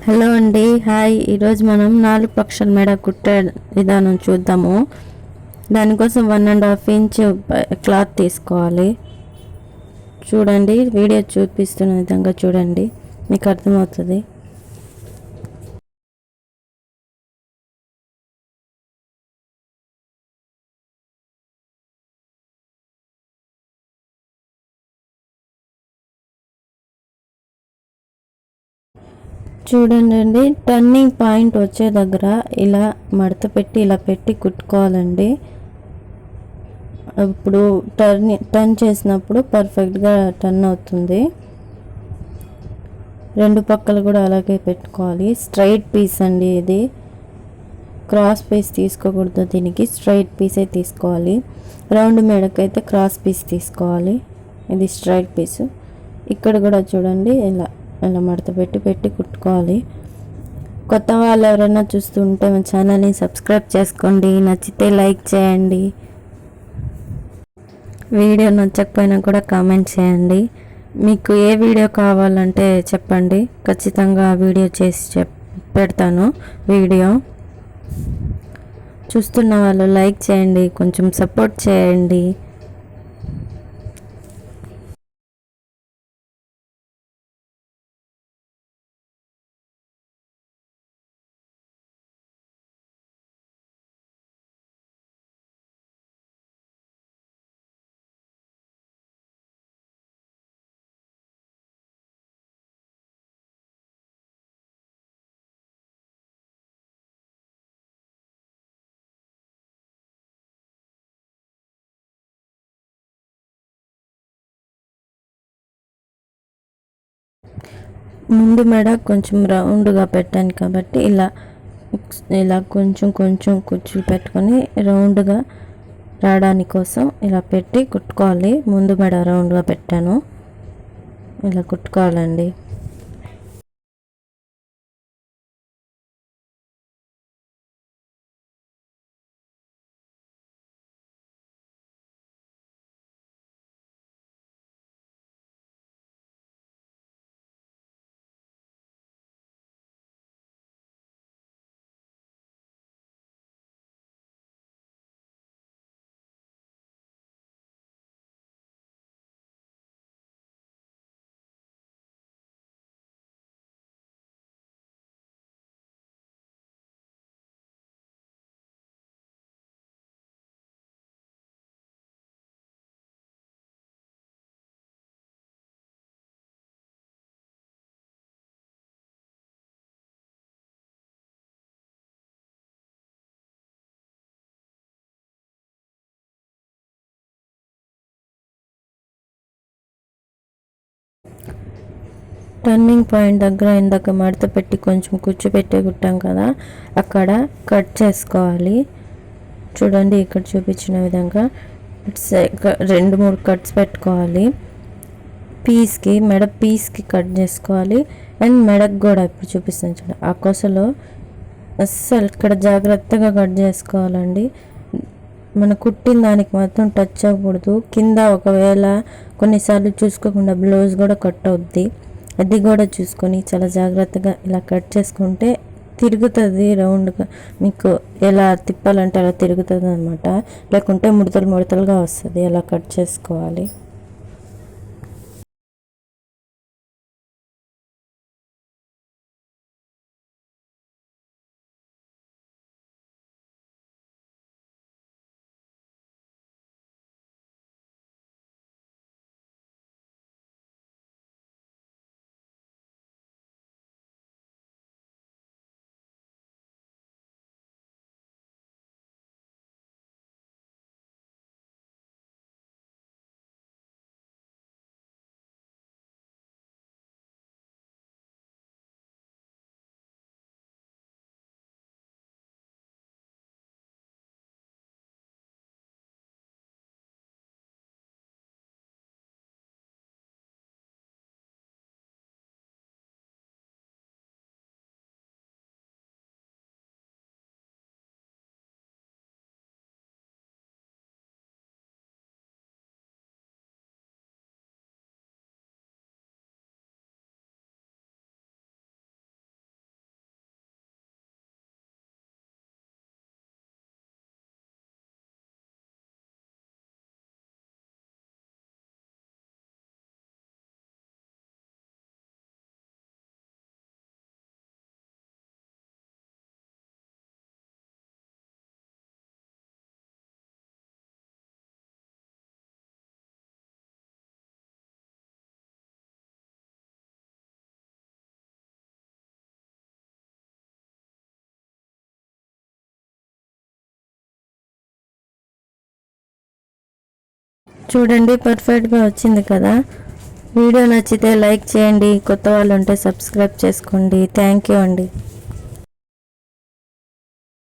Hello అండి, hi. ఈరోజు మనం 4 పక్షల మెడ కుట్టే విధానం చూద్దాము. దానికోసం 1.5 ఇంచ్ క్లాత్ తీసుకోవాలి. చూడండి, వీడియో చూపిస్తున్న విధంగా చూడండి, మీకు అర్థమవుతుంది. చూడండి, టర్నింగ్ పాయింట్ వచ్చే దగ్గర ఇలా మడత పెట్టి ఇలా పెట్టి కుట్టుకోవాలండి. ఇప్పుడు టర్న్ చేసినప్పుడు పర్ఫెక్ట్గా టర్న్ అవుతుంది. రెండు పక్కలు కూడా అలాగే పెట్టుకోవాలి. స్ట్రైట్ పీస్ అండి ఇది, క్రాస్ పీస్ తీసుకోకూడదు. దీనికి స్ట్రైట్ పీసే తీసుకోవాలి. రౌండ్ మెడకైతే క్రాస్ పీస్ తీసుకోవాలి. ఇది స్ట్రైట్ పీసు. ఇక్కడ కూడా చూడండి, ఇలా ఇలా మడత పెట్టి కుట్టుకోవాలి. కొత్త వాళ్ళు ఎవరైనా చూస్తుంటే మన ఛానల్ని సబ్స్క్రైబ్ చేసుకోండి. నచ్చితే లైక్ చేయండి. వీడియో నచ్చకపోయినా కూడా కామెంట్ చేయండి. మీకు ఏ వీడియో కావాలంటే చెప్పండి, ఖచ్చితంగా వీడియో చేసి పెడతాను. వీడియో చూస్తున్న వాళ్ళు లైక్ చేయండి, కొంచెం సపోర్ట్ చేయండి. ముందు మెడ కొంచెం రౌండ్గా పెట్టాను కాబట్టి ఇలా ఇలా కొంచెం కొంచెం కుచ్చులు పెట్టుకొని రౌండ్గా రావడానికి కోసం ఇలా పెట్టి కుట్టుకోవాలి. ముందు మెడ రౌండ్గా పెట్టాను, ఇలా కుట్టుకోవాలండి. టర్నింగ్ పాయింట్ దగ్గర ఇందాక మడత పెట్టి కొంచెం కుచ్చు పెట్టి కుట్టాం కదా, అక్కడ కట్ చేసుకోవాలి. చూడండి, ఇక్కడ చూపించిన విధంగా 2-3 కట్స్ పెట్టుకోవాలి. పీస్కి మెడ పీస్కి కట్ చేసుకోవాలి. అండ్ మెడకు కూడా ఇప్పుడు చూపిస్తాను చూడండి, ఆ కొసలో అస్సలు ఇక్కడ జాగ్రత్తగా కట్ చేసుకోవాలండి. మన కుట్టిన దానికి మాత్రం టచ్ అవ్వకూడదు. కింద ఒకవేళ కొన్నిసార్లు చూసుకోకుండా బ్లౌజ్ కూడా కట్ అవుద్ది. అది కూడా చూసుకొని చాలా జాగ్రత్తగా ఇలా కట్ చేసుకుంటే తిరుగుతుంది రౌండ్గా. మీకు ఎలా తిప్పాలంటే అలా తిరుగుతుంది అనమాట. లేకుంటే ముడతలుగా వస్తుంది. అలా కట్ చేసుకోవాలి. చూడండి పర్ఫెక్ట్గా వచ్చింది కదా. వీడియో నచ్చితే లైక్ చేయండి, కొత్త వాళ్ళు ఉంటే సబ్స్క్రైబ్ చేసుకోండి. థ్యాంక్ యూ అండి.